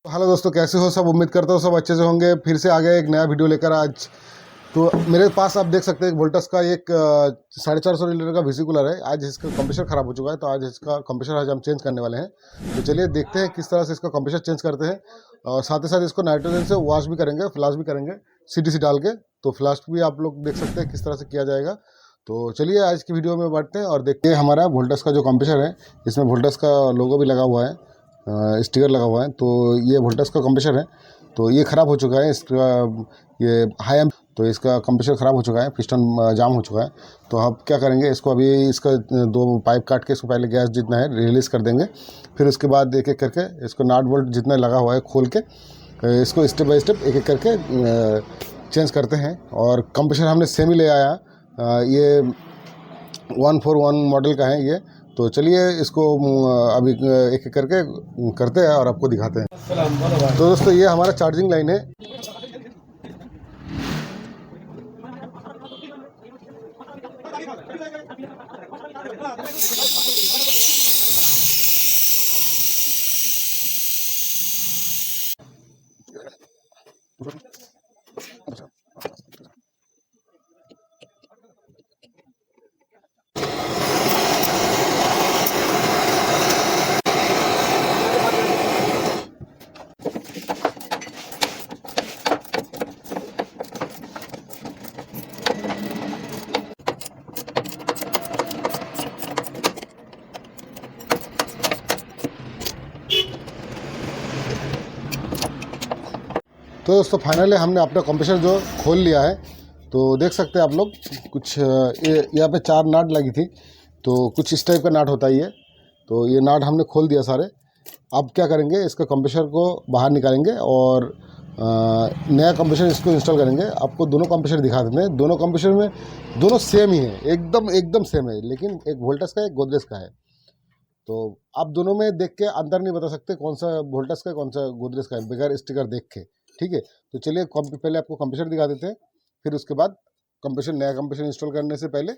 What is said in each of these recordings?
Hello दोस्तों, कैसे हो सब। उम्मीद करता हूँ सब अच्छे से होंगे। फिर से आ गया एक नया वीडियो लेकर आज। तो मेरे पास आप देख सकते हैं वोल्टस का एक 450 लीटर का VC कूलर है। आज इसका कंप्रेसर ख़राब हो चुका है, तो आज इसका कंप्रेसर आज हम चेंज करने वाले हैं। तो चलिए देखते हैं किस तरह से इसका कंप्रेसर चेंज करते हैं, और साथ ही साथ इसको नाइट्रोजन से वॉश भी करेंगे, फ्लाश भी करेंगे CTC डाल के। तो फ्लाश भी आप लोग देख सकते हैं किस तरह से किया जाएगा। तो चलिए आज की वीडियो में बढ़ते हैं और देखते हैं। हमारा वोल्टस का जो कंप्रेसर है, इसमें वोल्टस का लोगो भी लगा हुआ है, स्टिकर लगा हुआ है। तो ये वोल्टस का कंप्रेसर है, तो ये ख़राब हो चुका है। इसका ये हाई एम, तो इसका कंप्रेसर ख़राब हो चुका है, पिस्टन जाम हो चुका है। तो अब क्या करेंगे, इसको अभी इसका 2 पाइप काट के इसको पहले गैस जितना है रिलीज़ कर देंगे। फिर उसके बाद एक एक करके इसको नाट बोल्ट जितना लगा हुआ है खोल के इसको स्टेप बाय स्टेप एक एक करके चेंज करते हैं। और कंप्रेसर हमने सेम ही ले आया। ये 141 मॉडल का है ये। तो चलिए इसको अभी एक एक करके करते हैं और आपको दिखाते हैं। तो दोस्तों ये हमारा चार्जिंग लाइन है। तो दोस्तों फाइनली हमने अपना कंप्रेसर जो खोल लिया है। तो देख सकते हैं आप लोग, कुछ यहाँ पे 4 नाट लगी थी। तो कुछ इस टाइप का नाट होता है ये। तो ये नाट हमने खोल दिया सारे। अब क्या करेंगे, इसका कंप्रेसर को बाहर निकालेंगे और नया कंप्रेसर इसको इंस्टॉल करेंगे। आपको दोनों कंप्रेसर दिखा देते हैं। दोनों कंप्रेसर में दोनों सेम ही है, एकदम एकदम सेम है, लेकिन एक वोल्टस का है, एक गोदरेज का है। तो आप दोनों में देख के अंतर नहीं बता सकते कौन सा वोल्टस का है, कौन सा गोदरेज का है, बगैर स्टिकर देख के। ठीक है, तो चलिए पहले आपको कंप्रेसर दिखा देते हैं। फिर उसके बाद नया कंप्रेसर इंस्टॉल करने से पहले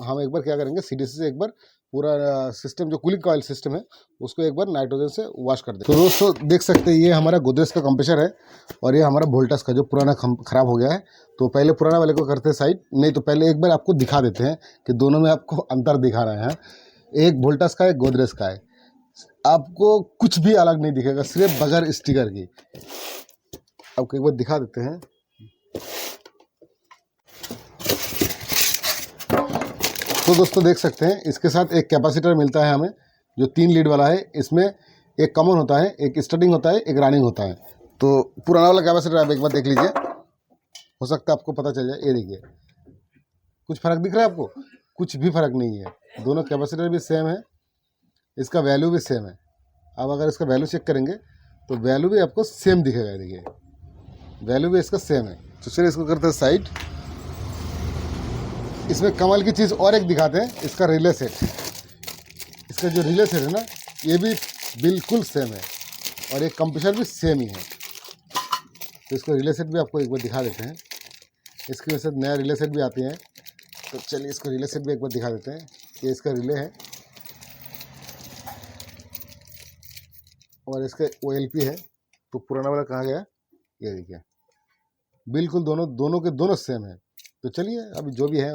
हम एक बार क्या करेंगे, CTC से एक बार पूरा सिस्टम जो कूलिंग कॉइल सिस्टम है उसको एक बार नाइट्रोजन से वॉश कर दें। तो दोस्तों देख सकते हैं ये हमारा गोदरेज का कंप्रेसर है, और ये हमारा वोल्टस का जो पुराना ख़राब हो गया है। तो पहले पुराना वाले को करते हैं साइड, नहीं तो पहले एक बार आपको दिखा देते हैं कि दोनों में आपको अंतर दिखा रहे हैं। एक वोल्टस का, एक गोदरेज का है। आपको कुछ भी अलग नहीं दिखेगा, सिर्फ बगैर स्टिकर की। आपको एक बार दिखा देते हैं। तो दोस्तों देख सकते हैं इसके साथ एक कैपेसिटर मिलता है हमें, जो 3 लीड वाला है। इसमें एक कॉमन होता है, एक स्टार्टिंग होता है, एक रनिंग होता है। तो पुराना वाला कैपेसिटर आप एक बार देख लीजिए, हो सकता है आपको पता चल जाए। ये देखिए, कुछ फ़र्क दिख रहा है आपको? कुछ भी फ़र्क नहीं है। दोनों कैपेसिटर भी सेम है, इसका वैल्यू भी सेम है। अब अगर इसका वैल्यू चेक करेंगे तो वैल्यू भी आपको सेम दिखेगा। देखिए वैल्यू भी इसका सेम है। तो चलिए इसको करते हैं साइड। इसमें कमाल की चीज़ और एक दिखाते हैं, इसका रिले सेट। इसका जो रिले सेट है ना, ये भी बिल्कुल सेम है, और एक कंप्रेसर भी सेम ही है। तो इसका रिले सेट भी आपको एक बार दिखा देते हैं। इसकी वजह से नया रिले सेट भी आते हैं। तो चलिए इसको रिले सेट भी एक बार दिखा देते हैं। ये इसका रिले है, और इसका OLP है। तो पुराना वाला कहाँ गया? ये देखिए, बिल्कुल दोनों के दोनों सेम है। तो चलिए अभी जो भी है।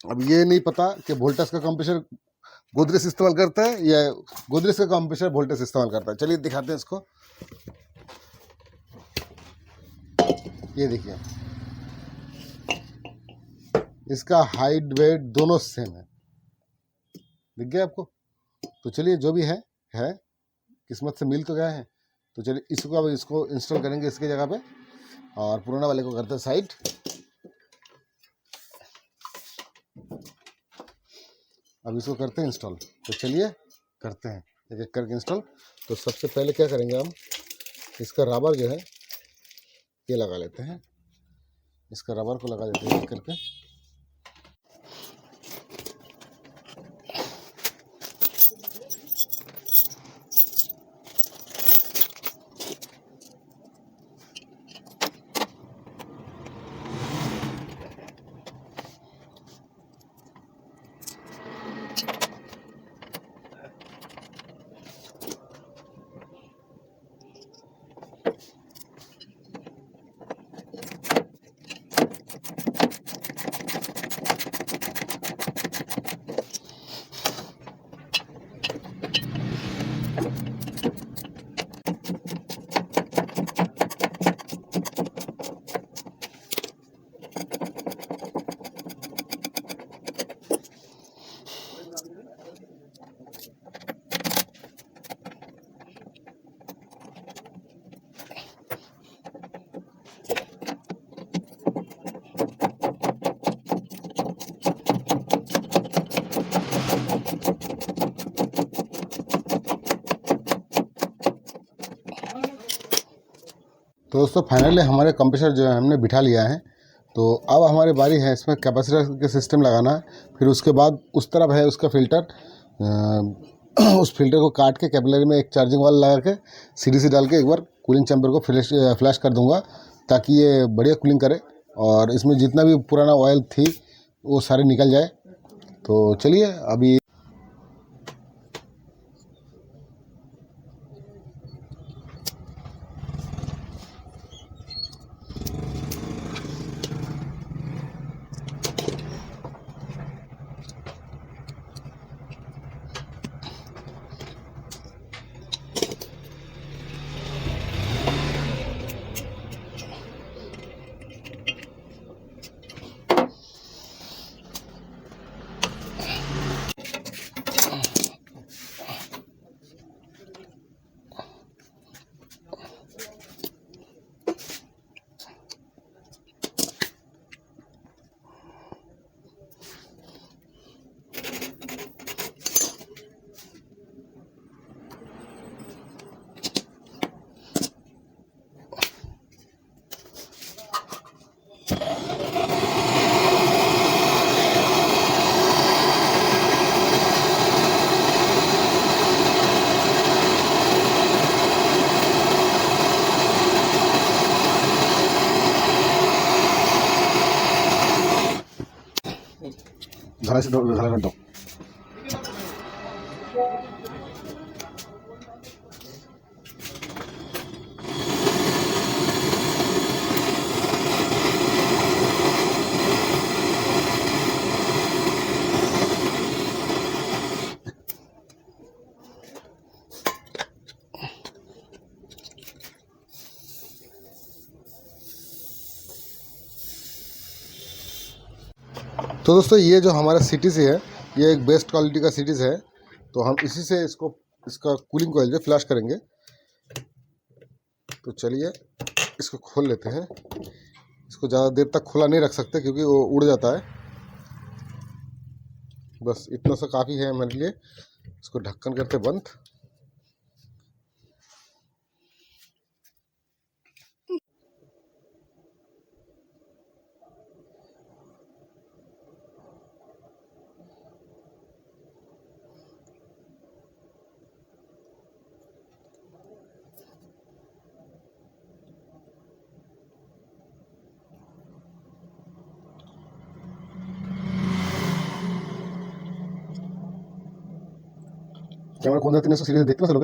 अब ये नहीं पता कि वोल्टस का कंप्रेसर गोदरेज इस्तेमाल करता है या गोदरेज का कंप्रेसर वोल्टस इस्तेमाल करता है। चलिए दिखाते हैं इसको। ये देखिए, इसका हाइट वेट दोनों सेम है। दिख गया आपको? तो चलिए जो भी है किस्मत से मिल तो गया है। तो चलिए इसको इंस्टॉल करेंगे इसकी जगह पे, और पुराना वाले को करते हैं साइड। अब इसको करते हैं इंस्टॉल। तो चलिए करते हैं एक एक करके इंस्टॉल। तो सबसे पहले क्या करेंगे, हम इसका रबर जो है ये लगा लेते हैं। इसका रबर को लगा देते हैं एक करके। तो दोस्तों फाइनली हमारे कंप्रेसर जो है हमने बिठा लिया है। तो अब हमारी बारी है इसमें कैपेसिटर के सिस्टम लगाना। फिर उसके बाद उस तरफ है उसका फ़िल्टर, उस फिल्टर को काट के कैपिलरी में एक चार्जिंग वाला लगा के सीधी से डाल के एक बार कूलिंग चैम्बर को फ्लैश कर दूंगा, ताकि ये बढ़िया कूलिंग करे और इसमें जितना भी पुराना ऑयल थी वो सारे निकल जाए। तो चलिए अभी घड़ा से घड़ा कर दो। तो दोस्तों ये जो हमारा सीटीसी है ये एक बेस्ट क्वालिटी का सीटीसी है। तो हम इसी से इसका कूलिंग कॉइल जो फ्लैश करेंगे। तो चलिए इसको खोल लेते हैं। इसको ज़्यादा देर तक खुला नहीं रख सकते क्योंकि वो उड़ जाता है। बस इतना सा काफ़ी है मेरे लिए। इसको ढक्कन करते बंद। कैमरा खोल देते हैं, सीरीज देखते ना लोग।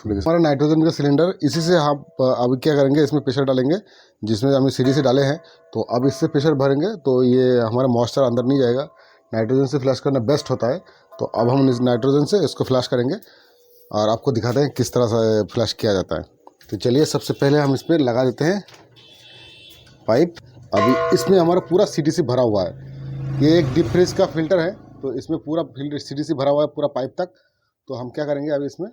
हमारा नाइट्रोजन का सिलेंडर, इसी से हम अब क्या करेंगे, इसमें प्रेशर डालेंगे जिसमें हमने सीढ़ी से डाले हैं। तो अब इससे प्रेशर भरेंगे तो ये हमारा मॉइस्चर अंदर नहीं जाएगा। नाइट्रोजन से फ्लैश करना बेस्ट होता है। तो अब हम इस नाइट्रोजन से इसको फ्लैश करेंगे और आपको दिखाते हैं किस तरह से फ्लैश किया जाता है। तो चलिए सबसे पहले हम इसमें लगा देते हैं पाइप। अभी इसमें हमारा पूरा सीटीसी भरा हुआ है। ये एक डीप फ्रीज का फिल्टर है, तो इसमें पूरा सीटीसी भरा हुआ है पूरा पाइप तक। तो हम क्या करेंगे, अभी इसमें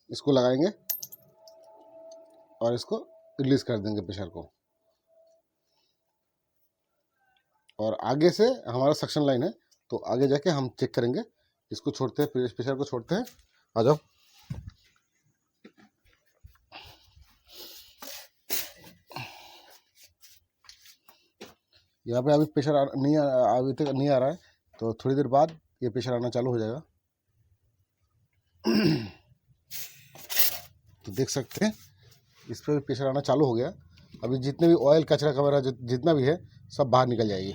इसको लगाएंगे और इसको रिलीज कर देंगे प्रेशर को। और आगे से हमारा सक्शन लाइन है, तो आगे जाके हम चेक करेंगे। इसको छोड़ते हैं, प्रेशर को छोड़ते हैं। आ जाओ। यहाँ पे अभी प्रेशर अभी तक नहीं आ रहा है, तो थोड़ी देर बाद ये प्रेशर आना चालू हो जाएगा। तो देख सकते हैं इस पर भी प्रेशर आना चालू हो गया। अभी जितने भी ऑयल कचरा कवरा जितना भी है सब बाहर निकल जाएगी।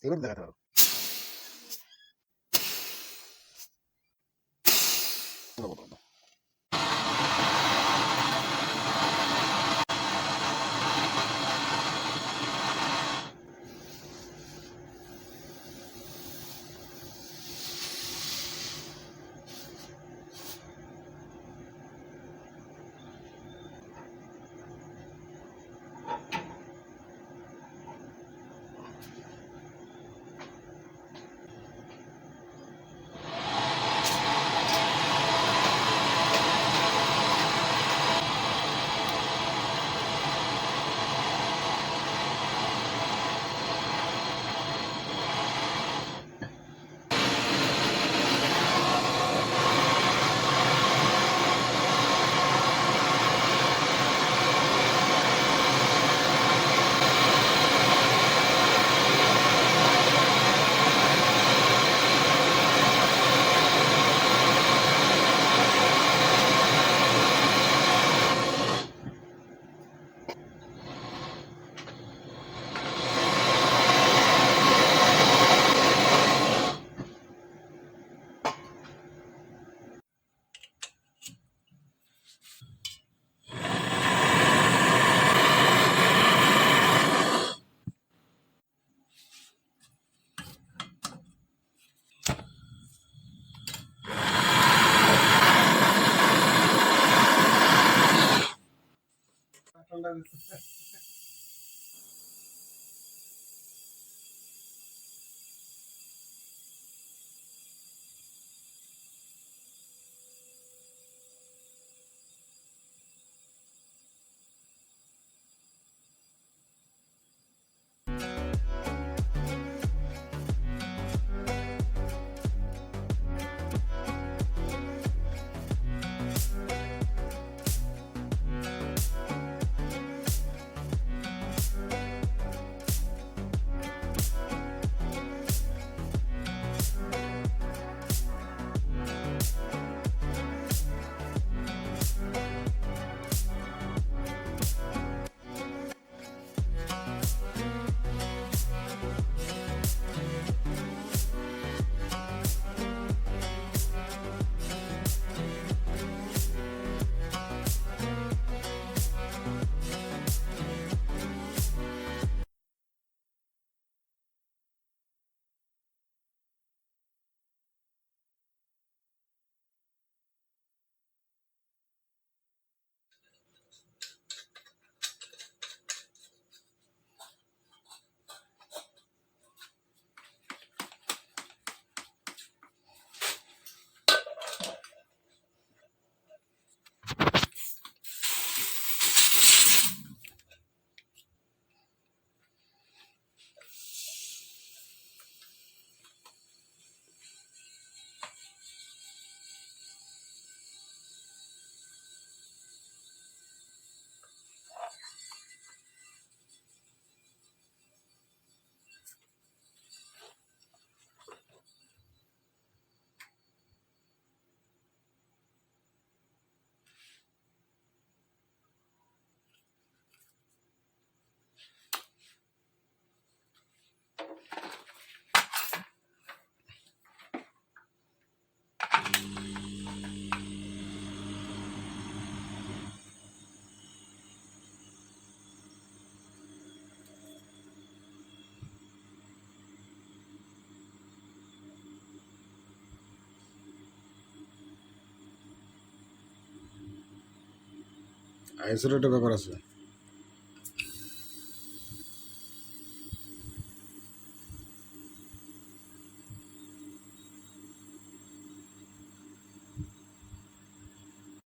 এবার দেখাতে পারো। আইসোলেটের ব্যাপার আছে।